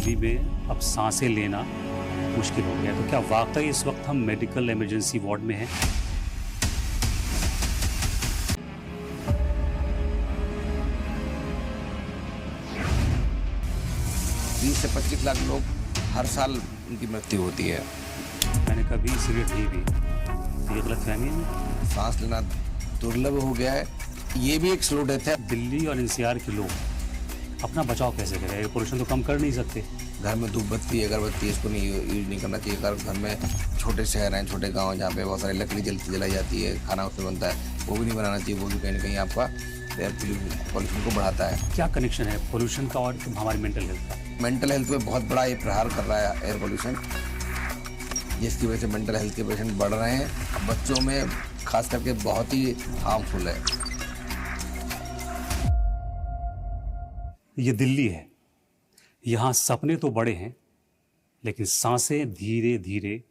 दिल्ली में अब सांसें लेना मुश्किल हो गया है। तो क्या वाकई इस वक्त हम मेडिकल इमरजेंसी वार्ड में हैं? बीस से 25 लाख लोग हर साल उनकी मृत्यु होती है। मैंने कभी सिगरेट नहीं पी, ये गलत फहमी है। सांस लेना दुर्लभ हो गया है, ये भी एक स्लो डेथ है। दिल्ली और एनसीआर के लोग अपना बचाव कैसे करें? एयर पोल्यूशन तो कम कर नहीं सकते। घर में धूप बत्ती अगरबत्ती इसको नहीं यूज नहीं करना चाहिए। अगर घर में छोटे शहर हैं, छोटे गांव जहाँ पे बहुत सारी लकड़ी जलाई जाती है, खाना उसमें बनता है, वो भी नहीं बनाना चाहिए। वो भी कहीं ना कहीं आपका एयर पोल्यूशन को बढ़ाता है। क्या कनेक्शन है पोल्यूशन का और हमारी मेंटल हेल्थ का? मेंटल हेल्थ पे बहुत बड़ा ये प्रहार कर रहा है एयर पोल्यूशन, जिसकी वजह से मेंटल हेल्थ के पेशेंट बढ़ रहे हैं। बच्चों में खास करके बहुत ही हार्मफुल है। ये दिल्ली है, यहाँ सपने तो बड़े हैं लेकिन सांसें धीरे धीरे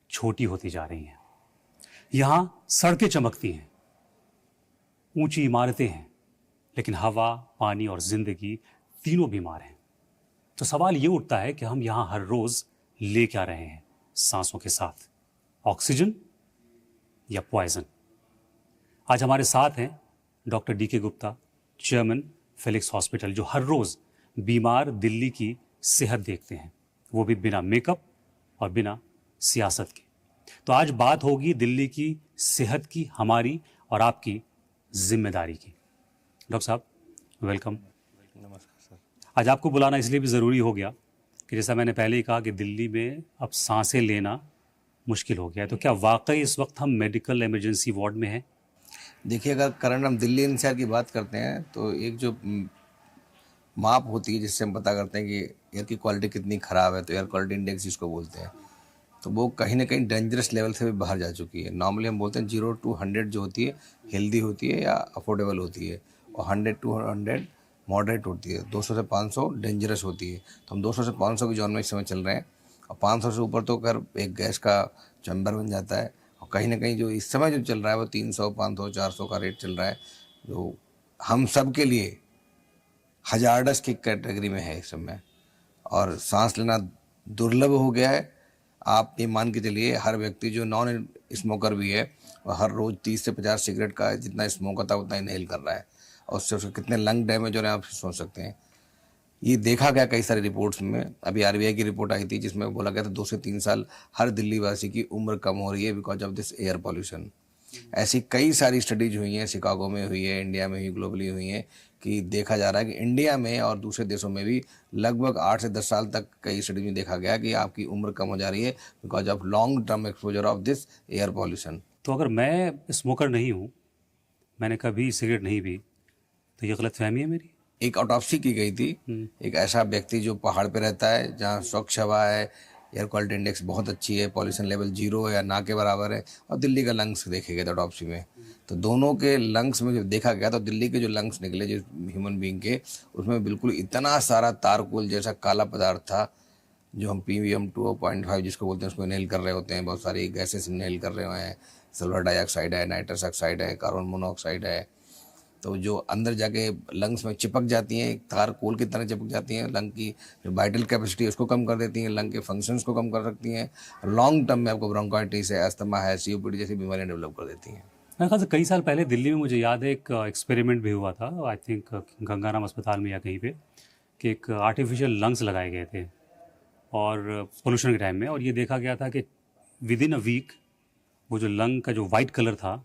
छोटी होती जा रही हैं। यहाँ सड़कें चमकती हैं, ऊंची इमारतें हैं, लेकिन हवा, पानी और जिंदगी तीनों बीमार हैं। तो सवाल ये उठता है कि हम यहाँ हर रोज ले क्या रहे हैं सांसों के साथ, ऑक्सीजन या पॉइजन? आज हमारे साथ हैं डॉक्टर डी के गुप्ता, चेयरमैन फिलिक्स हॉस्पिटल, जो हर रोज बीमार दिल्ली की सेहत देखते हैं, वो भी बिना मेकअप और बिना सियासत के। तो आज बात होगी दिल्ली की सेहत की, हमारी और आपकी जिम्मेदारी की। डॉक्टर साहब वेलकम। नमस्कार सर। आज आपको बुलाना इसलिए भी ज़रूरी हो गया कि जैसा मैंने पहले ही कहा कि दिल्ली में अब सांसें लेना मुश्किल हो गया है। तो क्या वाकई इस वक्त हम मेडिकल इमरजेंसी वार्ड में हैं? देखिए, अगर करंट हम दिल्ली एनसीआर की बात करते हैं तो एक जो माप होती है जिससे हम पता करते हैं कि एयर की क्वालिटी कितनी ख़राब है, तो एयर क्वालिटी इंडेक्स जिसको बोलते हैं, तो वो कहीं ना कहीं डेंजरस लेवल से भी बाहर जा चुकी है। नॉर्मली हम बोलते हैं 0 to 100 जो होती है हेल्दी होती है या अफोर्डेबल होती है, और 100 to 100 मॉडरेट होती है, 200 से 500 डेंजरस होती है। तो हम 200 से 500 की जोन में इस समय चल रहे हैं, और 500 से ऊपर तो कर एक गैस का चैम्बर बन जाता है। और कहीं ना कहीं जो इस समय जो चल रहा है वो 300, 500, 400 का रेट चल रहा है, जो हम सब के लिए हजार्डस की कैटेगरी में है इस समय। और सांस लेना दुर्लभ हो गया है। आप ये मान के चलिए, हर व्यक्ति जो नॉन स्मोकर भी है वह हर रोज़ 30 से 50 सिगरेट का जितना स्मोक होता है उतना इनहेल कर रहा है, और उससे उसके कितने लंग डैमेज हो रहे हैं आप सोच सकते हैं। ये देखा गया कई सारी रिपोर्ट्स में। अभी आरबीआई की रिपोर्ट आई थी जिसमें बोला गया था 2 से 3 साल हर दिल्ली वासी की उम्र कम हो रही है because of this air pollution. ऐसी कई सारी स्टडीज हुई हैं, शिकागो में हुई है, इंडिया में हुई, ग्लोबली हुई हैं, कि देखा जा रहा है कि इंडिया में और दूसरे देशों में भी लगभग 8 से 10 साल तक कई स्टडी में देखा गया कि आपकी उम्र कम हो जा रही है because of long term exposure of this air pollution. तो अगर मैं स्मोकर नहीं हूँ, मैंने कभी सिगरेट नहीं पी, तो ये गलत फहमी है मेरी? एक ऑटोप्सी की गई थी, एक ऐसा व्यक्ति जो पहाड़ पे रहता है जहाँ स्वच्छ हवा है, एयर क्वालिटी इंडेक्स बहुत अच्छी है, पॉल्यूशन लेवल 0 है या ना के बराबर है, और दिल्ली का लंग्स देखे गए थे ऑटोप्सी में। तो दोनों के लंग्स में जब देखा गया तो दिल्ली के जो लंग्स निकले जो ह्यूमन बीइंग के, उसमें बिल्कुल इतना सारा तारकोल जैसा काला पदार्थ था, जो हम PVM 2.5 जिसको बोलते हैं उसको इनहेल कर रहे होते हैं। बहुत सारी गैसेस इनहेल कर रहे हुए हैं, सल्फर डाइऑक्साइड है, नाइट्रस ऑक्साइड है, कार्बन मोनोऑक्साइड है। तो जो अंदर जाके लंग्स में चिपक जाती हैं, एक तार कोल की तरह चिपक जाती हैं, लंग की जो वाइटल कैपेसिटी है उसको कम कर देती हैं, लंग के फंक्शंस को कम कर सकती हैं, लॉन्ग टर्म में आपको ब्रोंकाइटिस है, अस्थमा है, COPD जैसी बीमारियां डेवलप कर देती हैं। मेरे ख्याल से कई साल पहले दिल्ली में मुझे याद है एक एक्सपेरिमेंट भी हुआ था, आई थिंक गंगाराम अस्पताल में या कहीं पे, कि एक आर्टिफिशियल लंग्स लगाए गए थे और पोल्यूशन के टाइम में, और ये देखा गया था कि विद इन अ वीक वो जो लंग का जो वाइट कलर था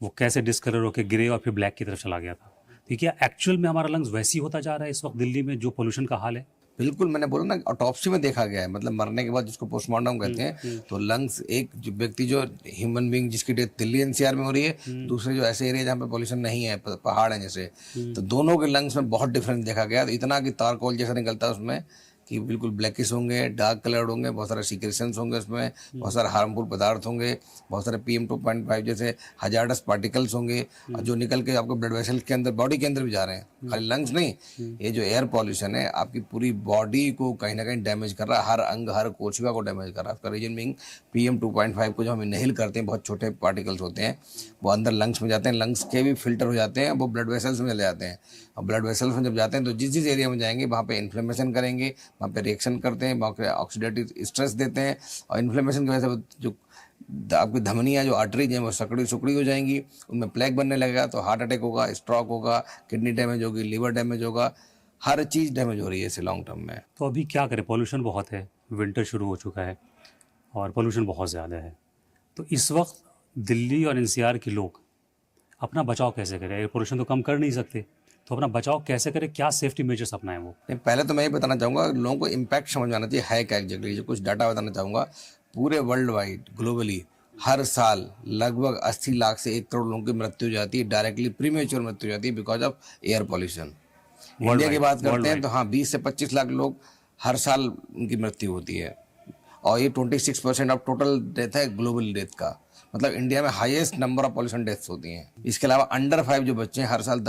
वो कैसे डिसकलर होकर ग्रे और फिर ब्लैक की तरफ चला गया था। ठीक है, एक्चुअल में हमारा लंग्स वैसी होता जा रहा है इस वक्त दिल्ली में जो पोल्यूशन का हाल है? बिल्कुल, मैंने बोला ना ऑटोप्सी में देखा गया है, मतलब मरने के बाद जिसको पोस्टमार्टम कहते हैं, तो लंग्स एक जो व्यक्ति जो ह्यूमन बीइंग जिसकी डेथ दिल्ली NCR में हो रही है, दूसरे जो ऐसे एरिया जहाँ पे पोल्यूशन नहीं है, पहाड़ है जैसे, तो दोनों के लंग्स में बहुत डिफरेंस देखा गया। तो इतना कि तारकोल जैसा निकलता है उसमें कि बिल्कुल ब्लैकिश होंगे, डार्क कलर्ड होंगे, बहुत सारे सीक्रेशंस होंगे उसमें, बहुत सारे हार्मफुल पदार्थ होंगे, बहुत सारे PM 2.5 जैसे हजार्डस पार्टिकल्स होंगे, जो निकल के आपको ब्लड वेसल के अंदर, बॉडी के अंदर भी जा रहे हैं। खाली लंग्स नहीं, ये जो एयर पॉल्यूशन है आपकी पूरी बॉडी को कहीं ना कहीं डैमेज कर रहा है, हर अंग हर कोशिका को डैमेज कर रहा है। उसका रीजन बीइंग PM 2.5 को जो हम इनहेल करते हैं, बहुत छोटे पार्टिकल्स होते हैं, वो अंदर लंग्स में जाते हैं, लंग्स के भी फिल्टर हो जाते हैं, वो ब्लड वेसल्स में चले जाते हैं, और ब्लड वेसल्स में जब जाते हैं तो जिस जिस एरिया में जाएंगे वहाँ पे इन्फ्लेमेशन करेंगे, वहाँ पे रिएक्शन करते हैं, वहाँ पे ऑक्सीडेटिव स्ट्रेस देते हैं, और इन्फ्लेमेशन की वजह से जो आपकी धमनियाँ जो आर्टरीज हैं वो सुकड़ी हो जाएंगी, उनमें प्लेग बनने लगेगा, तो हार्ट अटैक होगा, स्ट्रोक होगा, किडनी डैमेज होगी, लीवर डैमेज होगा, हर चीज़ डैमेज हो रही है इससे लॉन्ग टर्म में। तो अभी क्या करें, पॉल्यूशन बहुत है, विंटर शुरू हो चुका है और पॉल्यूशन बहुत ज़्यादा है, तो इस वक्त दिल्ली और NCR के लोग अपना बचाव कैसे करें? एयर पोल्यूशन तो कम कर नहीं सकते, तो अपना बचाव कैसे करें, क्या सेफ्टी मेजर्स अपनाएं वो? नहीं, पहले तो मैं ये बताना चाहूँगा, लोगों को इम्पैक्ट समझ में आना चाहिए है क्या एग्जैक्टली। जो कुछ डाटा बताना चाहूँगा, पूरे वर्ल्ड वाइड ग्लोबली हर साल लगभग 80 लाख से 1 करोड़ लोगों की मृत्यु हो जाती है, डायरेक्टली प्रीमेच्योर मृत्यु हो जाती है because of air pollution. India की बात करते हैं तो हाँ 20 से 25 लाख लोग हर साल उनकी मृत्यु होती है, और ये 26% ऑफ टोटल डेथ है ग्लोबल डेथ का, मतलब इंडिया में highest number of pollution deaths होती हैं। इसके अलावा अंडर 5 जो बच्चे हैं, हर साल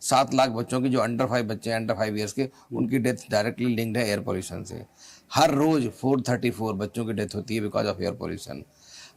7 लाख बच्चों की जो अंडर 5 बच्चे हैं, अंडर 5 ईयर्स के, उनकी डेथ डायरेक्टली लिंक्ड है एयर पॉल्यूशन से। हर रोज 434 बच्चों की डेथ होती है बिकॉज ऑफ एयर पॉल्यूशन।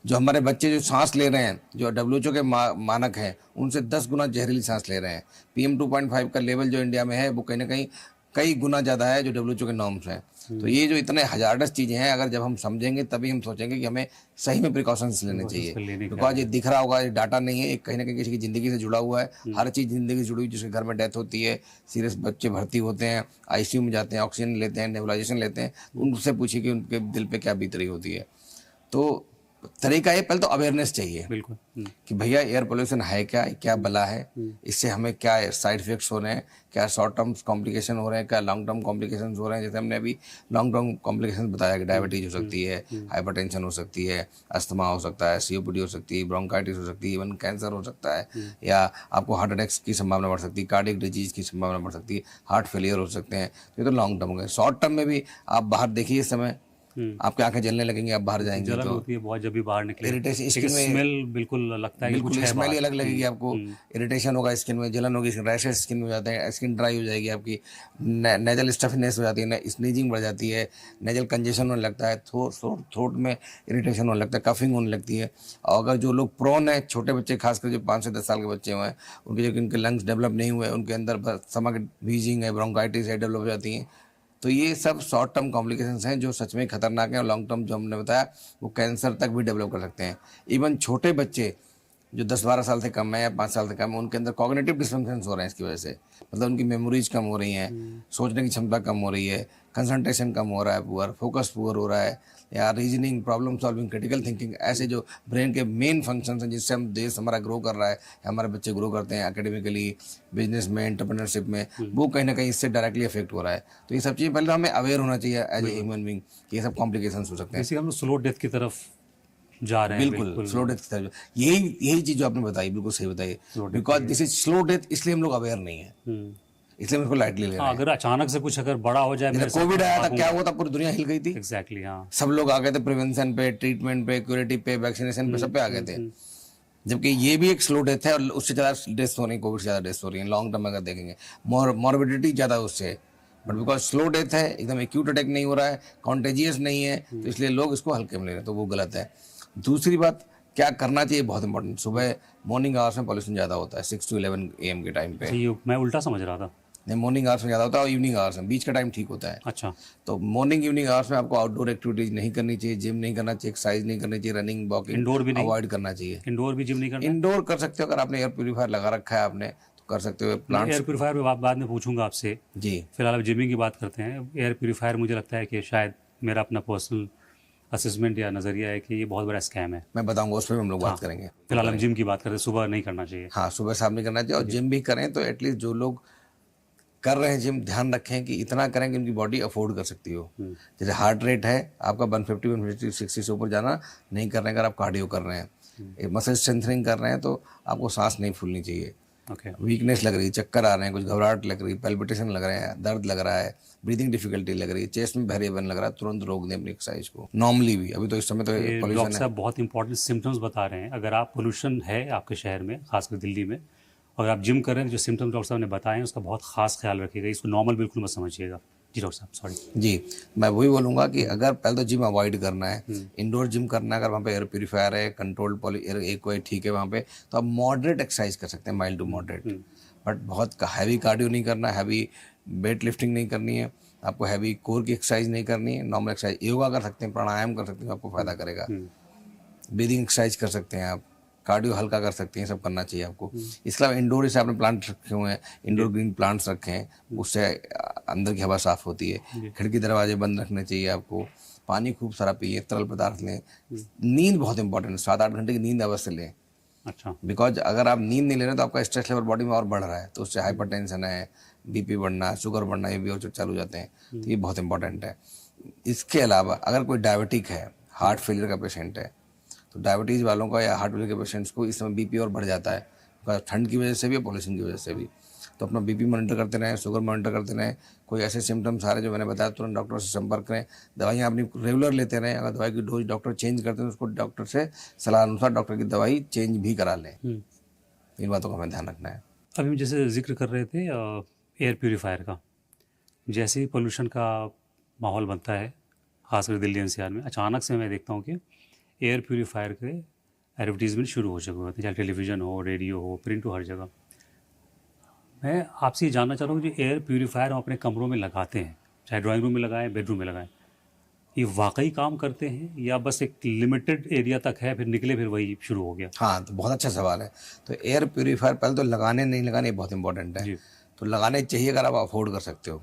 जो हमारे बच्चे जो सांस ले रहे हैं, जो WHO के मानक हैं, उनसे 10 गुना जहरीली सांस ले रहे हैं। PM 2.5 का लेवल जो इंडिया में है वो कहीं ना कहीं कई गुना ज़्यादा है जो WHO के नॉर्म्स हैं। तो ये जो इतने हजारडस चीज़ें हैं, अगर जब हम समझेंगे तभी हम सोचेंगे कि हमें सही में प्रिकॉशंस लेने चाहिए, बिकॉज ये दिख रहा होगा, ये डाटा नहीं है, ये कहीं ना कहीं किसी की ज़िंदगी से जुड़ा हुआ है। हर चीज़ ज़िंदगी से जुड़ी हुई, जिसके घर में डेथ होती है, सीरियस बच्चे भर्ती होते हैं, ICU में जाते हैं, ऑक्सीजन लेते हैं, नेबुलाइजेशन लेते हैं, उनसे पूछिए कि उनके दिल पे क्या बीत रही होती है। तो तरीका ये, पहले तो अवेयरनेस चाहिए बिल्कुल कि भैया एयर पोल्यूशन है क्या, क्या बला है, इससे हमें क्या साइड इफेक्ट्स हो रहे हैं, क्या शॉर्ट टर्म कॉम्प्लिकेशन हो रहे हैं, क्या लॉन्ग टर्म कॉम्प्लिकेशन हो रहे हैं। जैसे हमने अभी लॉन्ग टर्म कॉम्प्लिकेशन बताया कि डायबिटीज हो सकती है, हाइपरटेंशन हो सकती है, अस्थमा हो सकता है, COPD हो सकती है, ब्रोंकाइटिस हो सकती है, इवन कैंसर हो सकता है, या आपको हार्ट अटैक्स की संभावना बढ़ सकती है, कार्डियक डिजीज की संभावना बढ़ सकती है, हार्ट फेलियर हो सकते हैं। तो ये तो लॉन्ग टर्म हो गए। शॉर्ट टर्म में भी आप बाहर देखिए, इस समय आपकी आंखें जलने लगेंगी, आप बाहर जाएंगे जलन तो होती है बहुत जब भी बाहर निकले, इरिटेशन स्किन में, स्मेल बिल्कुल लगता है कि बिल्कुल कुछ है स्मेल ही बाहर। अलग लगेगी आपको, इरिटेशन होगा स्किन में, जलन होगी, रैशेस स्किन में हो जाते हैं, स्किन ड्राई हो जाएगी आपकी, नेजल स्टफनेस हो जाती है, स्नीजिंग बढ़ जाती है, नेजल कंजेशन होने लगता है, थ्रोट में इरिटेशन होने लगता है, कफिंग होने लगती है। और अगर जो लोग प्रोन है, छोटे बच्चे खासकर जो 5 से 10 साल के बच्चे हुए हैं, उनके जो उनके लंग्स डेवलप नहीं हुए, उनके अंदर स्टमक वीजिंग है, ब्रोंकाइटिस है, डेवलप हो जाती हैं। तो ये सब शॉर्ट टर्म कॉम्प्लिकेशंस हैं जो सच में खतरनाक हैं, और लॉन्ग टर्म जो हमने बताया वो कैंसर तक भी डेवलप कर सकते हैं। इवन छोटे बच्चे जो 10-12 साल से कम है या 5 साल से कम है, उनके अंदर कॉग्निटिव डिसफंक्शंस हो रहे हैं इसकी वजह से, मतलब उनकी मेमोरीज कम हो रही हैं, सोचने की क्षमता कम हो रही है, कंसंट्रेशन कम हो रहा है, पुअर फोकस पुअर हो रहा है, या reasoning, problem solving, critical thinking, ऐसे जो ब्रेन के मेन फंक्शंस हैं जिससे हम देश हमारा ग्रो कर रहा है, हमारे बच्चे ग्रो करते हैं एकेडमिकली, बिजनेस में, एंटरप्रेन्योरशिप में, वो कहीं ना कहीं इससे डायरेक्टली अफेक्ट हो रहा है। तो ये सब चीज़ें पहले हमें अवेयर होना चाहिए एज ए ह्यूमन बीइंग कि ये सब कॉम्प्लिकेशंस हो सकते हैं। जैसे हम लोग स्लो डेथ की तरफ जा रहे हैं। बिल्कुल स्लो डेथ की तरफ, यही चीज़ जो आपने बताई बिल्कुल सही बताई, because this is slow death, इसलिए हम लोग अवेयर नहीं है, इसलिए हम इसको लाइटली ले रहे हैं। अगर अचानक से कुछ अगर बड़ा हो जाए, कोविड आया था, क्या हुआ था, पूरी दुनिया हिल गई थी। एग्जैक्टली, हाँ, सब लोग आ गए थे प्रिवेंशन पे, ट्रीटमेंट पे, क्यूरेटिव पे, वैक्सीनेशन पे, सब पे आ गए थे। जबकि ये भी एक स्लो डेथ है, और उससे ज़्यादा डेथ हो रही है, कोविड से ज़्यादा डेथ हो रही है लॉन्ग टर्म अगर देखेंगे, मॉर्बिडिटी ज़्यादा उससे, बट बिकॉज स्लो डेथ है, एकदम एक्यूट अटैक नहीं हो रहा है, कॉन्टेजियस नहीं है, तो इसलिए लोग इसको हल्के में ले रहे हैं, तो वो गलत है। दूसरी बात, क्या करना चाहिए, बहुत इंपॉर्टेंट, सुबह मॉर्निंग आवर्स में पॉल्यूशन ज़्यादा होता है, 6 to 11 AM के टाइम पे। ये मैं उल्टा समझ रहा था। नहीं, मॉर्निंग आवर्स में ज़्यादा होता है, और इवनिंग आवर्स में, बीच का टाइम ठीक होता है। अच्छा, तो मॉर्निंग इवनिंग आवर्स में आपको आउटडोर एक्टिविटीज नहीं करनी चाहिए, जिम नहीं करना चाहिए, एक्सरसाइज नहीं करनी चाहिए, रनिंग वॉकिंग इंडोर भी नहीं, अवॉइड करना चाहिए। इंडोर भी जिम नहीं करना। इंडोर कर सकते हो, अगर आपने एयर प्यूरीफायर लगा रखा है आपने तो कर सकते हो। प्लांट्स, एयर प्यूरीफायर में बाद में पूछूंगा आपसे, जी फिलहाल अब जिमिंग की बात करते हैं। एयर प्यूरीफायर मुझे लगता है कि शायद मेरा अपना पर्सनल असेसमेंट या नज़रिया है कि ये बहुत बड़ा स्कैम है। मैं बताऊंगा, उस पर हम लोग बात करेंगे। फिलहाल हम जिम की बात करते हैं, सुबह नहीं करना चाहिए। हाँ, सुबह शाम नहीं करना चाहिए, और जिम भी करें तो एटलीस्ट जो लोग कर रहे हैं जिम, ध्यान रखें कि इतना करें कि उनकी बॉडी अफोर्ड कर सकती हो। जैसे हार्ट रेट है आपका 150, 150, 60 से ऊपर जाना नहीं कर रहे हैं, अगर आप कार्डियो कर रहे हैं, मसल स्ट्रेंथनिंग कर रहे हैं, तो आपको सांस नहीं फूलनी चाहिए। ओके, वीकनेस लग रही है, चक्कर आ रहे हैं, कुछ घबराहट लग रही है, पैल्पिटेशन लग रहे हैं, दर्द लग रहा है, ब्रीदिंग डिफिकल्टी लग रही है, चेस्ट में भारीपन लग रहा है, तुरंत रोक दें अपनी एक्सरसाइज को। नॉर्मली भी अभी तो इस समय तो डॉक्टर पोल्यूशन है। साहब बहुत इंपॉर्टेंट सिम्टम्स बता रहे हैं। अगर आप पोल्यूशन है आपके शहर में, खासकर दिल्ली में, अगर आप जिम कर रहे हैं तो जो सिम्टम्स डॉक्टर साहब ने बताए हैं उसका बहुत खास ख्याल रखिएगा, इसको नॉर्मल बिल्कुल मत समझिएगा। जी डॉक्टर साहब, सॉरी। जी, मैं वही बोलूँगा कि अगर पहले तो जिम अवॉइड करना है, इंडोर जिम करना है, अगर वहाँ पे एयर प्यूरीफायर है, कंट्रोल्ड पॉली एयर एक्वा ठीक है वहाँ पे, तो आप मॉडरेट एक्सरसाइज कर सकते हैं, माइल्ड टू मॉडरेट। बट बहुत हैवी कार्डियो नहीं करना, हैवी वेट लिफ्टिंग नहीं करनी है, आपको हैवी कोर की एक्सरसाइज नहीं करनी है, नॉर्मल एक्सरसाइज योगा कर सकते हैं, प्राणायाम कर सकते हैं, आपको फ़ायदा करेगा। ब्रीदिंग एक्सरसाइज कर सकते हैं आप, कार्डियो हल्का कर सकते हैं, सब करना चाहिए आपको। इसके अलावा इंडोर जैसे आपने प्लांट रखे हुए हैं, इंडोर ग्रीन प्लांट्स रखे हैं, उससे अंदर की हवा साफ होती है। खिड़की दरवाजे बंद रखने चाहिए आपको। पानी खूब सारा पिए, तरल पदार्थ लें। नींद बहुत इंपॉर्टेंट है, 7-8 घंटे की नींद अवश्य लें। अच्छा। बिकॉज अगर आप नींद नहीं ले रहे तो आपका स्ट्रेस लेवल बॉडी में और बढ़ रहा है, तो उससे हाइपरटेंशन है, बीपी बढ़ना, शुगर बढ़ना, ये भी और चालू हो जाते हैं। तो ये बहुत इंपॉर्टेंट है। इसके अलावा अगर कोई डायबिटिक है, हार्ट फेलियर का पेशेंट है, तो डायबिटीज़ वालों का या हार्ट फेलियर के पेशेंट्स को इस समय बीपी और बढ़ जाता है, ठंड की वजह से भी और पॉल्यूशन की वजह से भी। तो अपना बीपी मॉनिटर करते रहें, शुगर मॉनिटर करते रहें। कोई ऐसे सिम्टम्स आ रहे हैं जो मैंने बताया, तुरंत डॉक्टर से संपर्क करें। दवाइयाँ अपनी रेगुलर लेते रहें। अगर दवाई की डोज डॉक्टर चेंज करते हैं तो उसको डॉक्टर से सलाह अनुसार डॉक्टर की दवाई चेंज भी करा लें। इन बातों का हमें ध्यान रखना है। अभी हम जैसे जिक्र कर रहे थे एयर प्यूरीफायर का, जैसे ही पोल्यूशन का माहौल बनता है खासकर दिल्ली एनसीआर में, अचानक से मैं देखता हूँ कि एयर प्यूरीफायर के एडवर्टीजमेंट शुरू हो चुके होते हैं, चाहे टेलीविज़न हो, रेडियो हो, प्रिंट हो, हर जगह। मैं आपसे ये जानना चाह रहा हूँ कि जो एयर प्यूरीफायर हम अपने कमरों में लगाते हैं, चाहे ड्राइंग रूम में लगाएं, बेडरूम में लगाएं, ये वाकई काम करते हैं या बस एक लिमिटेड एरिया तक है, फिर निकले फिर वही शुरू हो गया? हाँ, तो बहुत अच्छा सवाल है। तो एयर प्यूरीफायर पहले तो लगाने नहीं लगाने बहुत इंपॉर्टेंट है। जी। तो लगाने चाहिए अगर आप अफोर्ड कर सकते हो,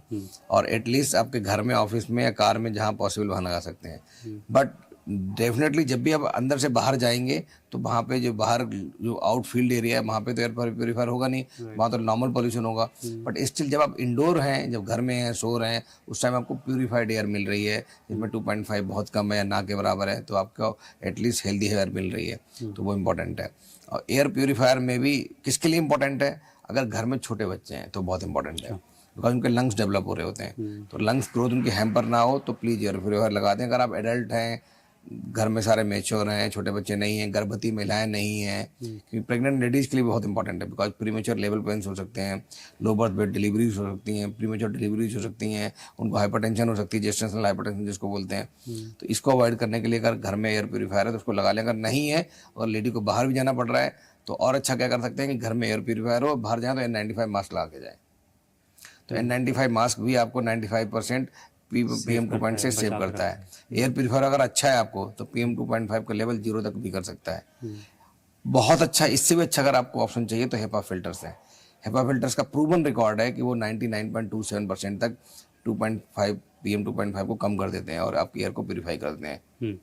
और एटलीस्ट आपके घर में, ऑफिस में या कार में जहाँ पॉसिबल वहाँ लगा सकते हैं। बट डेफिनेटली जब भी आप अंदर से बाहर जाएंगे तो वहाँ पे जो बाहर जो आउटफील्ड एरिया है वहाँ पे तो एयर प्यूरीफायर होगा नहीं, वहाँ तो नॉर्मल पॉल्यूशन होगा। बट स्टिल जब आप इंडोर हैं, जब घर में हैं, सो रहे हैं, उस टाइम आपको प्यूरीफाइड एयर मिल रही है, जिसमें 2.5 बहुत कम है या ना के बराबर है, तो आपको एटलीस्ट हेल्दी एयर मिल रही है, तो वो इम्पोर्टेंट है। और एयर प्यूरीफायर में भी किसके लिए इम्पोर्टेंट है? अगर घर में छोटे बच्चे हैं तो बहुत इंपॉर्टेंट है, बिकॉज उनके लंग्स डेवलप हो रहे होते हैं। तो लंग्स ग्रोथ उनकी हैम्पर ना हो तो प्लीज़ एयर प्यूरीफायर लगा दें। अगर आप एडल्ट हैं, घर में सारे मैच्योर हैं, छोटे बच्चे नहीं हैं, गर्भवती महिलाएं नहीं हैं, क्योंकि प्रेग्नेंट लेडीज़ के लिए बहुत इंपॉर्टेंट है, बिकॉज प्रीमेच्योर लेबर पेन्स हो सकते हैं, लो बर्थ वेट डिलीवरीज हो सकती हैं, प्रीमेच्योर डिलीवरीज हो सकती हैं, उनको हाइपरटेंशन हो सकती है, जेस्टेशनल हाइपरटेंशन जिसको बोलते हैं। तो इसको अवॉइड करने के लिए अगर घर में एयर प्यूरीफायर है तो उसको लगा लें। अगर नहीं है और लेडी को बाहर भी जाना पड़ रहा है तो और अच्छा क्या कर सकते हैं कि घर में एयर प्यूरीफायर हो, बाहर जाएँ तो N95 मास्क लगा के जाएँ। तो N95 मास्क भी आपको 95% PM 2.5 से सेव करता है। एयर प्यूरीफायर अगर अच्छा है आपको तो PM 2.5 का लेवल 0 तक भी कर सकता है। बहुत अच्छा, इससे भी अच्छा अगर आपको ऑप्शन चाहिए तो HEPA फिल्टर्स है। HEPA फिल्टर्स का प्रूवन रिकॉर्ड है कि वो 99.27% तक 2.5 PM 2.5 को कम कर देते हैं और आपकी एयर को प्यूरीफाई कर देते हैं।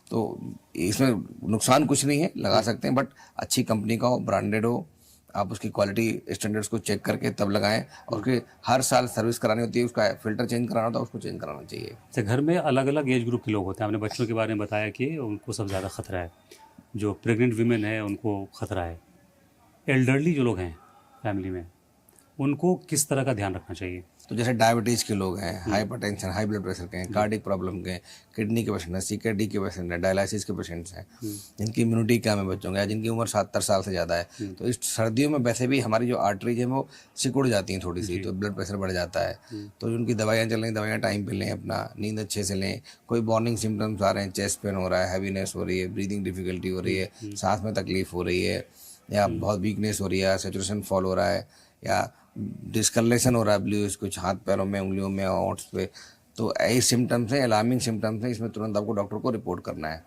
तो इसमें नुकसान कुछ नहीं है, लगा सकते हैं, बट अच्छी कंपनी का हो, ब्रांडेड हो, आप उसकी क्वालिटी स्टैंडर्ड्स को चेक करके तब लगाएं। और उसकी हर साल सर्विस करानी होती है, उसका फिल्टर चेंज कराना होता है, उसको चेंज कराना चाहिए। जैसे घर में अलग अलग एज ग्रुप के लोग होते हैं, आपने बच्चों के बारे में बताया कि उनको सब ज़्यादा खतरा है, जो प्रेग्नेंट वीमेन है उनको खतरा है, एल्डरली जो लोग हैं फैमिली में उनको किस तरह का ध्यान रखना चाहिए? तो जैसे डायबिटीज़ के लोग हैं, हाइपरटेंशन, हाई ब्लड प्रेशर के हैं, कार्डिक प्रॉब्लम के, किडनी के पेशेंट हैं, CKD के पेशेंट हैं, डायलिसिस के पेशेंट्स हैं, जिनकी इम्यूनिटी कम है बच्चों के, जिनकी उम्र 70 साल से ज़्यादा है। तो इस सर्दियों में वैसे भी हमारी जो आर्टरीज हैं वो सिकुड़ जाती हैं थोड़ी सी, तो ब्लड प्रेशर बढ़ जाता है। तो उनकी दवाइयाँ चल रही, दवाइयाँ टाइम पे लें, अपना नींद अच्छे से लें। कोई वार्निंग सिम्टम्स आ रहे हैं, चेस्ट पेन हो रहा है, हैवीनेस हो रही है, ब्रीदिंग डिफिकल्टी हो रही है, सांस में तकलीफ हो रही है, या बहुत वीकनेस हो रही है, सेचुरेशन फॉल हो रहा है, या डिस्कलेशन हो रहा है ब्लूइश कुछ हाथ पैरों में, उंगलियों में, होंठ पे, तो ऐसे सिम्टम्स हैं, अलार्मिंग सिम्टम्स हैं, इसमें तुरंत आपको डॉक्टर को रिपोर्ट करना है।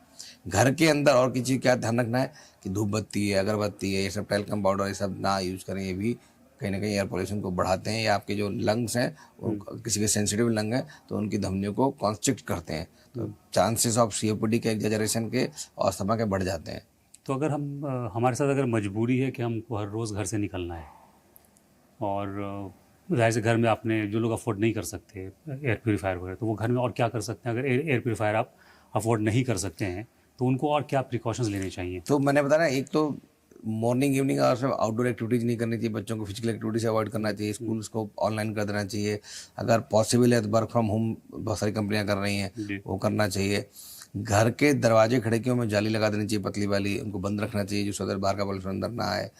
घर के अंदर और किसी चीज़ क्या ध्यान रखना है कि धूप बत्ती है, अगरबत्ती है, ये सब टैल्कम पाउडर ये सब ना यूज़ करें। ये भी कहीं ना कहीं एयर पोल्यूशन को बढ़ाते हैं, या आपके जो लंग्स हैं वो किसी के सेंसिटिव लंग हैं तो उनकी धमनियों को कॉन्स्ट्रिक्ट करते हैं, तो चांसेस ऑफ COPD के, एग्जैजरेशन के और अस्थमा के बढ़ जाते हैं। तो अगर हम हमारे साथ अगर मजबूरी है कि हमको हर रोज़ घर से निकलना है और जाहिर से घर में आपने जो लोग अफोर्ड नहीं कर सकते एयर प्यूरीफायर वगैरह, तो वो घर में और क्या कर सकते हैं? अगर एयर प्यूरीफायर आप अफोर्ड नहीं कर सकते हैं तो उनको और क्या प्रिकॉशंस लेने चाहिए? तो मैंने बताया ना, एक तो मॉर्निंग इवनिंग आवर्स में आउटडोर एक्टिविटीज़ नहीं करनी चाहिए, बच्चों को फिजिकल एक्टिविटी से अवॉइड करना चाहिए, स्कूल्स को ऑनलाइन कर देना चाहिए। अगर पॉसिबल है तो वर्क फ्रॉम होम बहुत सारी कंपनियां कर रही हैं, वो करना चाहिए। घर के दरवाजे खिड़कियों में जाली लगा देनी चाहिए, पतली वाली, उनको बंद रखना चाहिए, जो सदर बाहर का पॉल्यूशन अंदर ना आए।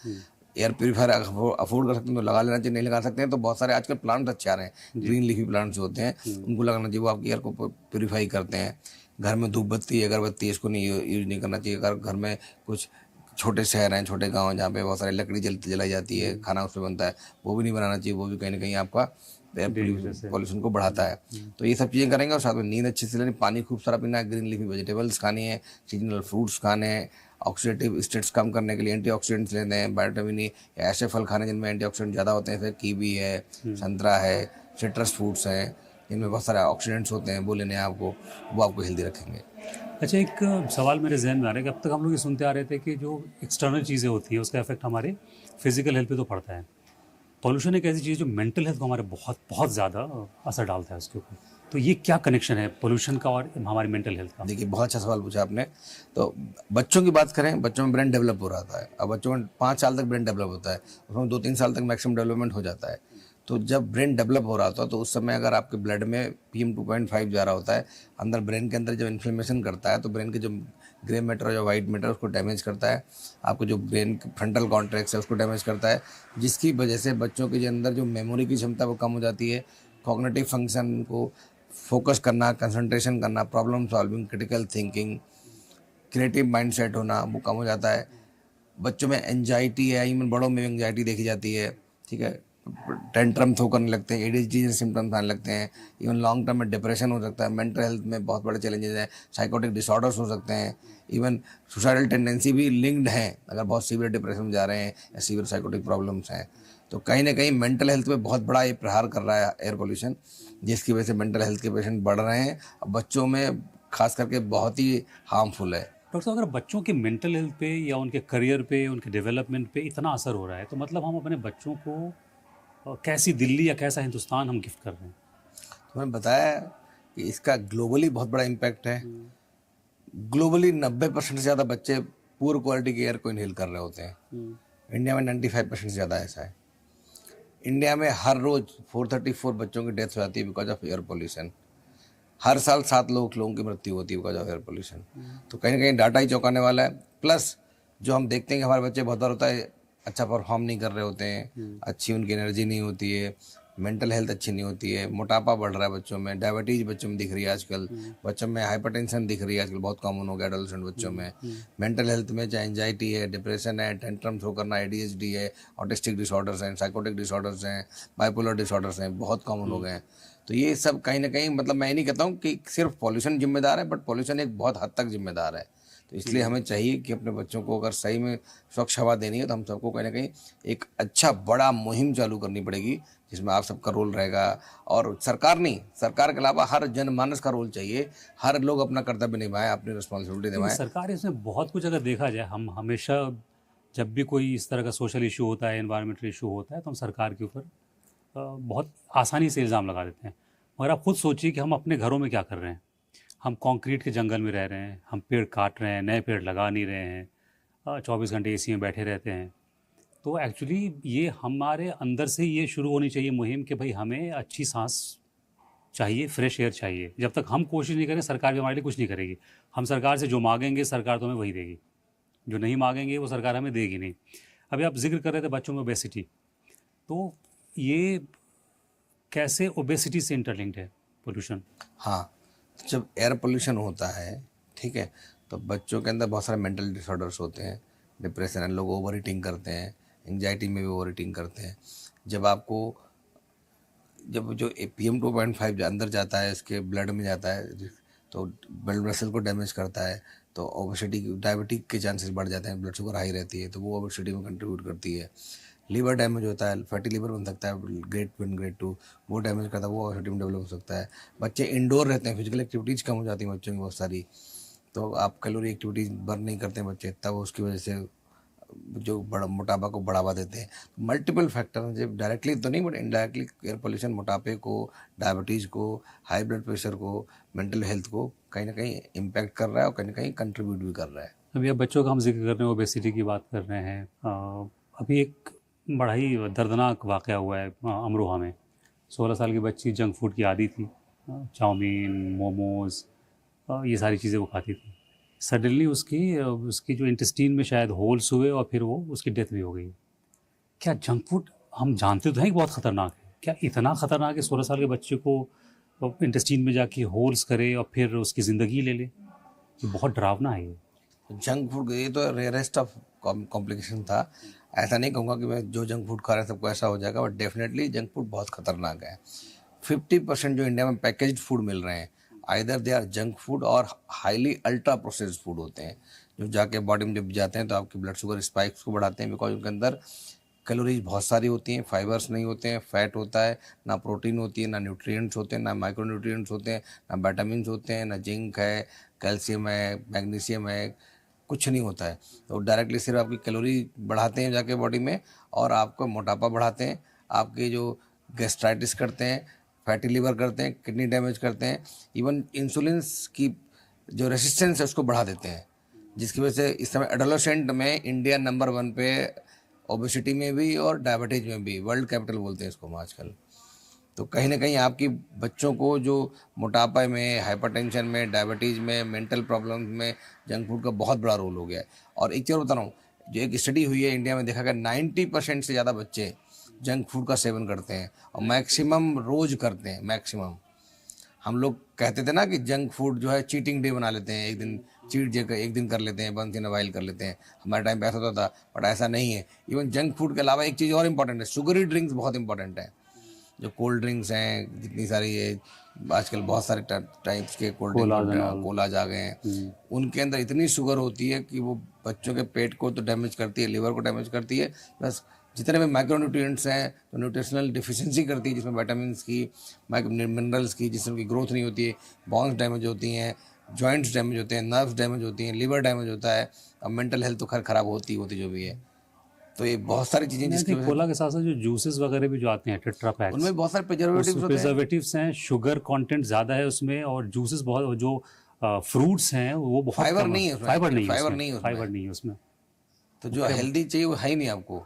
एयर प्योरीफायर अफोर्ड कर सकते हैं तो लगा लेना चाहिए, नहीं लगा सकते हैं तो बहुत सारे आजकल प्लांट अच्छे आ रहे हैं, ग्रीन लीफी प्लांट्स होते हैं, उनको लगाना चाहिए, वो आपकी एयर को प्योरीफाई करते हैं। घर में धूप बत्ती अगरबत्ती इसको नहीं यूज नहीं करना चाहिए। अगर घर में कुछ छोटे शहर हैं, छोटे गांव हैं जहाँ पे बहुत सारी लकड़ी जलाई जाती है, खाना उसमें बनता है, वो भी नहीं बनाना चाहिए, वो भी कहीं ना कहीं आपका एयर पॉल्यूशन को बढ़ाता है। तो ये सब चीज़ें करेंगे और साथ में नींद अच्छे से लेनी, पानी खूब सारा पीना है, ग्रीन लीफी वेजिटेबल्स खानी है, सीजनल फ्रूट्स खाने हैं, ऑक्सीडेटिव स्टेट्स कम करने के लिए एंटीऑक्सीडेंट्स लेते हैं, विटामिन ई ऐसे फल खाने जिनमें एंटीऑक्सीडेंट ज़्यादा होते हैं, जैसे कीवी है, संतरा है, सिट्रस फ्रूट्स हैं, जिनमें बहुत सारे ऑक्सीडेंट्स होते हैं, वो लेने हैं आपको, वो आपको हेल्दी रखेंगे। अच्छा, एक सवाल मेरे जहन में आ रहा है कि अब तक हम लोग ये सुनते आ रहे थे कि जो एक्सटर्नल चीज़ें होती हैं उसका इफेक्ट हमारे फिजिकल हेल्थ पे तो पड़ता है। पॉल्यूशन एक ऐसी चीज़ जो मेंटल हेल्थ को हमारे बहुत बहुत ज़्यादा असर डालता है उसके ऊपर। तो ये क्या कनेक्शन है पोल्यूशन का और हमारी मेंटल हेल्थ का? देखिए, बहुत अच्छा सवाल पूछा आपने। तो बच्चों की बात करें, बच्चों में ब्रेन डेवलप हो रहा है। अब बच्चों में 5 साल तक ब्रेन डेवलप होता है, उसमें 2-3 साल तक मैक्सिमम डेवलपमेंट हो जाता है। तो जब ब्रेन डेवलप हो रहा था तो उस समय अगर आपके ब्लड में PM 2.5 जा रहा होता है, अंदर ब्रेन के अंदर जब इन्फ्लेमेशन करता है तो ब्रेन के जो ग्रे मैटर और जो वाइट मैटर उसको डैमेज करता है, आपको जो ब्रेन फ्रंटल कॉन्ट्रैक्ट्स है उसको डैमेज करता है, जिसकी वजह से बच्चों के अंदर जो मेमोरी की क्षमता वो कम हो जाती है, कॉग्निटिव फंक्शन को फोकस करना, कंसंट्रेशन करना, problem solving, critical thinking, creative mindset होना वो कम हो जाता है। बच्चों में एंजाइटी है, इवन बड़ों में एंजाइटी देखी जाती है, ठीक है, टेंट्रम थ्रो करने लगते हैं, ADHD जैसे सिम्टम्स आने लगते हैं, इवन लॉन्ग टर्म में डिप्रेशन हो सकता है, मेंटल हेल्थ में बहुत बड़े चैलेंजेस हैं, साइकोटिक डिसऑर्डर्स हो सकते हैं, इवन सुसाइडल टेंडेंसी भी लिंक्ड है अगर बहुत सीवियर डिप्रेशन में जा रहे हैं या सीवियर साइकोटिक प्रॉब्लम्स हैं। तो कहीं ना कहीं मेंटल हेल्थ पे बहुत बड़ा ये प्रहार कर रहा है एयर पोल्यूशन, जिसकी वजह से मेंटल हेल्थ के पेशेंट बढ़ रहे हैं, अब बच्चों में खास करके बहुत ही हार्मफुल है। डॉक्टर साहब, अगर बच्चों के मेंटल हेल्थ पे या उनके करियर पे, उनके डेवलपमेंट पे इतना असर हो रहा है, तो मतलब हम अपने बच्चों को कैसी दिल्ली या कैसा हिंदुस्तान हम गिफ्ट कर रहे हैं? तो मैंने बताया कि इसका ग्लोबली बहुत बड़ा इम्पैक्ट है। ग्लोबली 90% से ज़्यादा बच्चे पुअर क्वालिटी के एयर को इनहेल कर रहे होते हैं। इंडिया में 95% से ज़्यादा ऐसा है। इंडिया में हर रोज़ 434 बच्चों की डेथ हो जाती है बिकॉज ऑफ एयर पोल्यूशन। हर साल 7 लोगों की मृत्यु होती है बिकॉज ऑफ एयर पोल्यूशन। तो कहीं ना कहीं डाटा ही चौंकाने वाला है। प्लस जो हम देखते हैं कि हमारे बच्चे बहुत बार होता है अच्छा परफॉर्म नहीं कर रहे होते हैं, अच्छी उनकी एनर्जी नहीं होती है, मेंटल हेल्थ अच्छी नहीं होती है, मोटापा बढ़ रहा है बच्चों में, डायबिटीज बच्चों में दिख रही है आजकल, बच्चों में हाइपरटेंशन दिख रही है आजकल, बहुत कॉमन हो गया एडोलेसेंट बच्चों में। मेंटल हेल्थ में चाहे एंजाइटी है, डिप्रेशन है, टेंट्रम थ्रो करना, ADHD है, ऑटिस्टिक डिसऑर्डर्स हैं, साइकोटिक डिसऑर्डर्स हैं, बाइपोलर डिसऑर्डर्स हैं, बहुत कॉमन हो गए हैं। तो ये सब कहीं ना कहीं, मतलब मैं ये नहीं कहता हूँ कि सिर्फ पॉल्यूशन जिम्मेदार है, बट पॉल्यूशन एक बहुत हद तक जिम्मेदार है। तो इसलिए हमें चाहिए कि अपने बच्चों को अगर सही में स्वच्छ हवा देनी है तो हम सबको कहीं ना कहीं एक अच्छा बड़ा मुहिम चालू करनी पड़ेगी, जिसमें आप सबका रोल रहेगा। और सरकार नहीं, सरकार के अलावा हर जनमानस का रोल चाहिए, हर लोग अपना कर्तव्य निभाएं, अपनी रिस्पॉन्सिबिलिटी लेकिन निभाएं। सरकार इसमें बहुत कुछ अगर देखा जाए, हम हमेशा जब भी कोई इस तरह का सोशल इशू होता है, एनवायरमेंटल इशू होता है, तो हम सरकार के ऊपर बहुत आसानी से इल्ज़ाम लगा देते हैं। मगर आप खुद सोचिए कि हम अपने घरों में क्या कर रहे हैं। हम कंक्रीट के जंगल में रह रहे हैं, हम पेड़ काट रहे हैं, नए पेड़ लगा नहीं रहे हैं, 24 घंटे AC में बैठे रहते हैं। तो एक्चुअली ये हमारे अंदर से ये शुरू होनी चाहिए मुहिम कि भाई हमें अच्छी सांस चाहिए, फ्रेश एयर चाहिए। जब तक हम कोशिश नहीं करें, सरकार भी हमारे लिए कुछ नहीं करेगी। हम सरकार से जो मांगेंगे सरकार तो हमें वही देगी, जो नहीं मांगेंगे वो सरकार हमें देगी नहीं। अभी आप जिक्र कर रहे थे बच्चों में ओबेसिटी, तो ये कैसे ओबेसिटी से इंटरलिंक्ड है पोल्यूशन? हाँ, जब एयर पोल्यूशन होता है, ठीक है, तो बच्चों के अंदर बहुत सारे मेंटल डिसऑर्डर्स होते हैं, डिप्रेशन है, लोग ओवर ईटिंग करते हैं, एंजाइटी में भी ओवर ईटिंग करते हैं। जब जो PM 2.5 अंदर जाता है, इसके ब्लड में जाता है, तो ब्लड वेसल को डैमेज करता है, तो ओबेसिटी, डायबिटिक के चांसेस बढ़ जाते हैं, ब्लड शुगर हाई रहती है, तो वो ओबेसिटी में कंट्रीब्यूट करती है। लीवर डैमेज होता है, फैटी लीवर बन सकता है, ग्रेड 1 ग्रेड 2, वो डैमेज करता है, वो ओबेसिटी में डेवलप हो सकता है। बच्चे इंडोर रहते हैं, फिजिकल एक्टिविटीज़ कम हो जाती हैं बच्चों की बहुत सारी, तो आप कैलोरी एक्टिविटीज़ बर्न नहीं करते हैं बच्चे, तब उसकी वजह से जो बड़ा मोटापा को बढ़ावा देते हैं। मल्टीपल फैक्टर हैं, जब डायरेक्टली तो नहीं बट इनडायरेक्टली एयर पोल्यूशन मोटापे को, डायबिटीज़ को, हाई ब्लड प्रेशर को, मेंटल हेल्थ को कहीं ना कहीं इम्पैक्ट कर रहा है और कहीं ना कहीं कंट्रीब्यूट भी कर रहा है। अभी अब बच्चों का हम जिक्र कर रहे हैं, ओबेसिटी की बात कर रहे हैं। अभी एक बड़ा ही दर्दनाक वाक़या हुआ है अमरोहा में। 16 साल की बच्ची जंक फूड की आदी थी, चाउमीन, मोमोज़, ये सारी चीज़ें वो खाती थी। सडनली उसकी जो इंटेस्टाइन में शायद होल्स हुए और फिर वो उसकी डेथ भी हो गई। क्या जंक फूड हम जानते तो हैं कि बहुत खतरनाक है, क्या इतना खतरनाक है 16 साल के बच्चे को इंटेस्टाइन में जाके होल्स करे और फिर उसकी ज़िंदगी ले ले? ये बहुत डरावना है ये। जंक फूड ये तो रेयरेस्ट ऑफ कॉम्प्लिकेशन था। ऐसा नहीं कहूँगा कि मैं जो जंक फूड खा रहा है सबको ऐसा हो जाएगा, बट डेफिनेटली जंक फूड बहुत खतरनाक है। 50% जो इंडिया में पैकेज्ड फूड मिल रहे हैं, either they are junk food और हाईली अल्ट्रा प्रोसेस्ड फूड होते हैं, जो जाके बॉडी में जब जाते हैं तो आपकी ब्लड शुगर स्पाइक्स को बढ़ाते हैं, बिकॉज उनके अंदर कैलोरीज बहुत सारी होती हैं, फाइबर्स नहीं होते हैं, फैट होता है, ना प्रोटीन होती है, ना न्यूट्रिएंट्स होते हैं, ना माइक्रो न्यूट्रिएंट्स होते हैं, ना विटामिन्स होते हैं, ना जिंक है, कैल्शियम है, मैग्नीशियम है, कुछ नहीं होता है। तो डायरेक्टली सिर्फ आपकी कैलोरी बढ़ाते हैं जाके बॉडी में, और आपको मोटापा बढ़ाते हैं, आपके जो गैस्ट्राइटिस करते हैं, फैटी लिवर करते हैं, किडनी डैमेज करते हैं, इवन इंसुलिन की जो रेसिस्टेंस है उसको बढ़ा देते हैं, जिसकी वजह से इस समय एडोलेसेंट में इंडिया नंबर 1 पे ओबेसिटी में भी और डायबिटीज में भी, वर्ल्ड कैपिटल बोलते हैं इसको हम आजकल। तो कहीं ना कहीं आपकी बच्चों को जो मोटापा में, हाइपरटेंशन में, डायबिटीज़ में, मेंटल प्रॉब्लम्स में जंक फूड का बहुत बड़ा रोल हो गया है। और एक चीज़ बता रहा हूँ, जो एक स्टडी हुई है इंडिया में, देखा गया 90% से ज़्यादा बच्चे जंक फूड का सेवन करते हैं, और मैक्सिमम रोज़ करते हैं, मैक्सिमम। हम लोग कहते थे ना कि जंक फूड जो है चीटिंग डे बना लेते हैं, एक दिन चीट डे एक दिन कर लेते हैं, वंस इन अ वाइल कर लेते हैं, हमारे टाइम पे ऐसा होता था, बट ऐसा नहीं है। इवन जंक फूड के अलावा एक चीज़ और इंपॉर्टेंट है, शुगरी ड्रिंक्स बहुत इंपॉर्टेंट है। जो कोल्ड ड्रिंक्स हैं, जितनी सारी ये आजकल बहुत सारे टाइप्स के कोल्ड ड्रिंक कोलाज आ गए हैं, उनके अंदर इतनी शुगर होती है कि वो बच्चों के पेट को तो डैमेज करती है, लिवर को डैमेज करती है, प्लस जितने भी माइक्रो न्यूट्रिएंट्स हैं तो न्यूट्रिशनल डिफिशिएंसी करती है, जिसमें विटामिन्स की, मिनरल्स की, जिससे उनकी ग्रोथ नहीं होती है, बोन्स डैमेज होती हैं, जॉइंट्स डैमेज होते हैं, नर्व्स डैमेज होती हैं, लिवर डैमेज होता है, और मेंटल हेल्थ तो खैर ख़राब होती जो भी है। तो ये बहुत सारी चीज़ें जिसकी कोला के साथ साथ जो जूसेस वगैरह भी जो आते हैं टेट्रा पैक्स, उनमें बहुत सारे प्रिजर्वेटिव्स हैं, शुगर कंटेंट ज़्यादा है उसमें, और जूसेस बहुत, जो फ्रूट्स हैं वो बहुत फाइबर नहीं है उसमें, फाइबर नहीं है उसमें। तो जो हेल्दी चाहिए वो है ही नहीं आपको।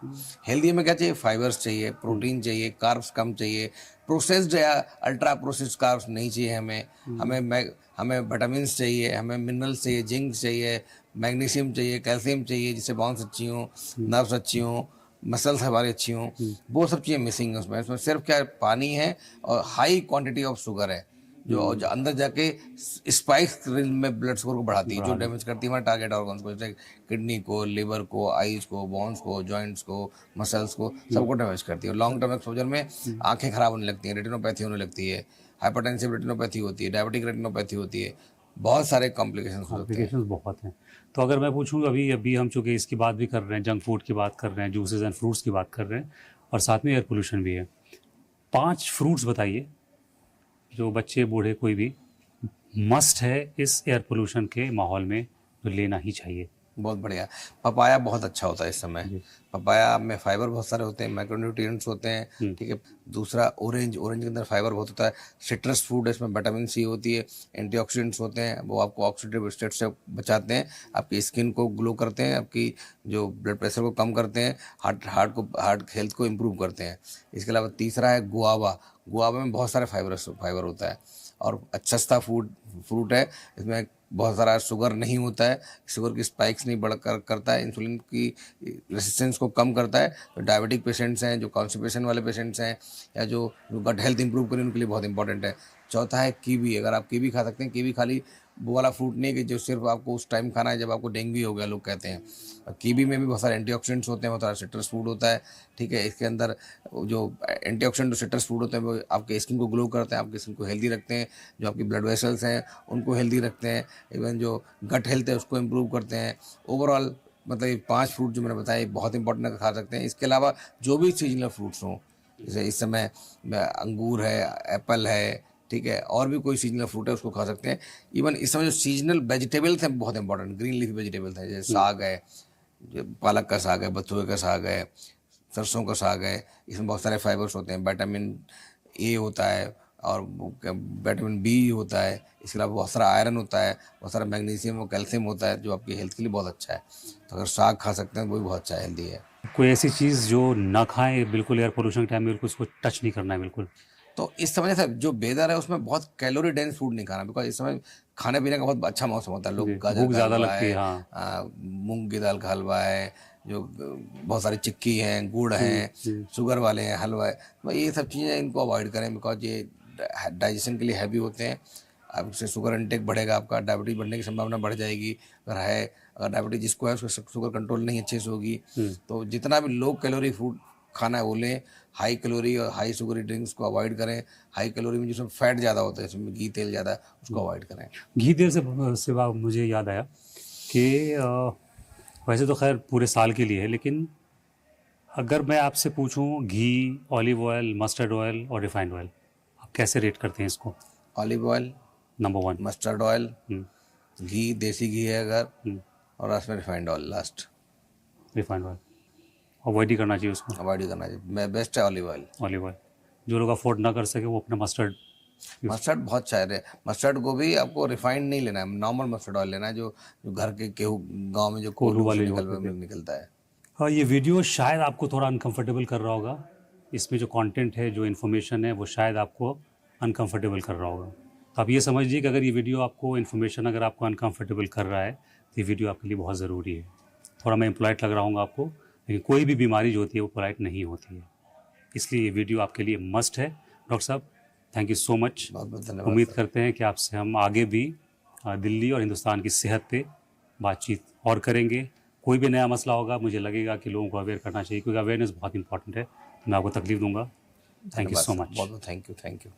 हेल्दी में क्या चाहिए? फाइबर्स चाहिए, प्रोटीन चाहिए, कार्ब्स कम चाहिए, प्रोसेस्ड या अल्ट्रा प्रोसेस्ड कार्ब्स नहीं चाहिए हमें विटामिन्स चाहिए, हमें मिनरल्स चाहिए, जिंक चाहिए, मैग्नीशियम चाहिए, कैल्शियम चाहिए, जिससे बोन्स अच्छी हों, नर्व्स अच्छी हों, मसल्स हमारी अच्छी हों, वो सब चीज़ें मिसिंग है उसमें सिर्फ क्या पानी है और हाई क्वांटिटी ऑफ शुगर है, जो अंदर जाके स्पाइक्स में ब्लड शुगर को बढ़ाती है, जो डैमेज करती है हमारे टारगेट ऑर्गन्स को, जैसे किडनी को, लिवर को, आईज को, बोन्स को, जॉइंट्स को, मसल्स को, सबको डैमेज करती है। लॉन्ग टर्म एक्सपोजर में आंखें खराब होने लगती हैं, रेटिनोपैथी होने लगती है, हाइपरटेंसिव रेटिनोपैथी होती है, डायबिटिक रेटिनोपैथी होती है, बहुत सारे कॉम्प्लिकेशंस बहुत हैं। तो अगर मैं पूछूं, अभी हम चूँकि इसकी बात भी कर रहे हैं, जंक फूड की बात कर रहे हैं, जूसेस एंड फ्रूट्स की बात कर रहे हैं, और साथ में एयर पोल्यूशन भी है, 5 फ्रूट्स बताइए जो बच्चे बूढ़े कोई भी मस्ट है इस एयर पोल्यूशन के माहौल में, जो लेना ही चाहिए। बहुत बढ़िया। पपाया बहुत अच्छा होता है इस समय। पपाया में फाइबर बहुत सारे होते हैं, माइक्रोन्यूट्रिएंट्स होते हैं, ठीक है। दूसरा ऑरेंज के अंदर फाइबर बहुत होता है। सिट्रस फूड है, इसमें विटामिन सी होती है, एंटीऑक्सीडेंट्स होते हैं, वो आपको ऑक्सीडेटिव स्टेट से बचाते हैं, आपकी स्किन को ग्लो करते हैं, आपकी जो ब्लड प्रेशर को कम करते हैं, हार्ट हेल्थ को इम्प्रूव करते हैं। इसके अलावा तीसरा है गुआवा में बहुत सारे फाइबर होता है, और अच्छा सस्ता फ्रूट है, इसमें बहुत सारा शुगर नहीं होता है, शुगर की स्पाइक्स नहीं बढ़कर करता है, इंसुलिन की रेसिस्टेंस को कम करता है। तो डायबिटिक पेशेंट्स हैं, जो कॉन्स्टिपेशन वाले पेशेंट्स हैं, या जो गट हेल्थ इंप्रूव करें, उनके लिए बहुत इंपॉर्टेंट है। चौथा है कीवी। अगर आप कीवी खा सकते हैं, कीवी खाली वो वाला फ्रूट नहीं कि जो सिर्फ आपको उस टाइम खाना है जब आपको डेंगू हो गया, लोग कहते हैं। कीवी में भी बहुत सारे एंटीऑक्सीडेंट्स होते हैं, बहुत सारा सिट्रस फूड होता है, ठीक है। इसके अंदर जो एंटीऑक्सीडेंट सिट्रस फूड होते हैं वो आपके स्किन को ग्लो करते हैं, आपकी स्किन को हेल्दी रखते हैं, जो आपकी ब्लड वेसल्स हैं उनको हेल्दी रखते हैं, इवन जो गट हेल्थ है उसको इम्प्रूव करते हैं। ओवरऑल मतलब ये 5 फ्रूट जो मैंने बताया बहुत इंपॉर्टेंट है, खा सकते हैं। इसके अलावा जो भी सीजनल फ्रूट्स हों, जैसे इस समय अंगूर है, एप्पल है, ठीक है, और भी कोई सीजनल फ्रूट है उसको खा सकते हैं। इवन इस समय जो सीजनल वेजिटेबल्स हैं बहुत इंपॉर्टेंट, ग्रीन लीफी वेजिटेबल्स हैं, जैसे साग है, जो पालक का साग है, बथुए का साग है, सरसों का साग है, इसमें बहुत सारे फाइबर्स होते हैं, विटामिन ए होता है और विटामिन बी होता है। इसके अलावा बहुत सारा आयरन होता है, बहुत सारा मैग्नीशियम और कैल्शियम होता है, जो आपकी हेल्थ के लिए बहुत अच्छा है। तो अगर साग खा सकते हैं वो भी बहुत अच्छा है, हेल्दी है। कोई ऐसी चीज़ जो ना खाएं बिल्कुल एयर पोल्यूशन के टाइम में, बिल्कुल उसको टच नहीं करना है बिल्कुल? तो इस समय से जो वेदर है उसमें बहुत कैलोरी डेंस फूड नहीं खाना, बिकॉज इस समय खाने पीने का बहुत अच्छा मौसम होता है। लोग गाजर भूख ज़्यादा लगती है, हाँ। मूंग की दाल का हलवा है, जो बहुत सारी चिक्की हैं, गुड़ हैं, शुगर वाले हैं, हलवा है, तो ये सब चीज़ें इनको अवॉइड करें, बिकॉज ये डाइजेशन के लिए हैवी होते हैं। आपसे शुगर इंटेक बढ़ेगा, आपका डायबिटीज बढ़ने की संभावना बढ़ जाएगी। अगर डायबिटीज जिसको है उसको शुगर कंट्रोल नहीं अच्छे से होगी। तो जितना भी लो कैलोरी फूड खाना है वो लें, हाई कैलोरी और हाई शुगरी ड्रिंक्स को अवॉइड करें। हाई कैलोरी में जिसमें फैट ज़्यादा होता है, इसमें घी तेल ज़्यादा, उसको अवॉइड करें। घी तेल से मुझे याद आया कि वैसे तो खैर पूरे साल के लिए है, लेकिन अगर मैं आपसे पूछूं घी, ऑलिव ऑयल, मस्टर्ड ऑयल और रिफाइंड ऑयल, आप कैसे रेट करते हैं इसको? Olive oil number 1। Mustard oil, घी, देसी घी है अगर, और उसमें refined oil last. Refined oil avoid ही करना चाहिए उसको। अवॉइड ही करना चाहिए, मैं बेस्ट है ऑलिव ऑयल। ऑलिव ऑयल जो लोग अफोर्ड ना कर सके वो अपना मस्टर्ड। मस्टर्ड बहुत चाह है, मस्टर्ड को भी आपको रिफाइंड नहीं लेना है, नॉर्मल मस्टर्ड ऑयल लेना है, जो घर के गेहूँ गाँव में जो कोल्हू वाले से जो निकलता है। हाँ, ये वीडियो शायद आपको थोड़ा अनकंफर्टेबल कर रहा होगा। इसमें जो कंटेंट है, जो इन्फॉर्मेशन है, वो शायद आपको अनकंफर्टेबल कर रहा होगा। तो आप ये समझ लीजिए कि अगर ये वीडियो आपको इन्फॉर्मेशन अगर आपको अनकंफर्टेबल कर रहा है तो ये वीडियो आपके लिए बहुत ज़रूरी है। थोड़ा मैं इम्पोलाइट लग रहा हूँ आपको, लेकिन कोई भी बीमारी जो होती है वो पोलाइट नहीं होती है, इसलिए ये वीडियो आपके लिए मस्ट है। डॉक्टर साहब, थैंक यू सो मच। बहुत बहुत धन्यवाद। उम्मीद करते हैं कि आपसे हम आगे भी दिल्ली और हिंदुस्तान की सेहत पे बातचीत और करेंगे। कोई भी नया मसला होगा, मुझे लगेगा कि लोगों को अवेयर करना चाहिए, क्योंकि अवेयरनेस बहुत इंपॉर्टेंट है। मैं आपको तकलीफ दूंगा। Thank you so much. बहुत बहुत थैंक यू। Thank you.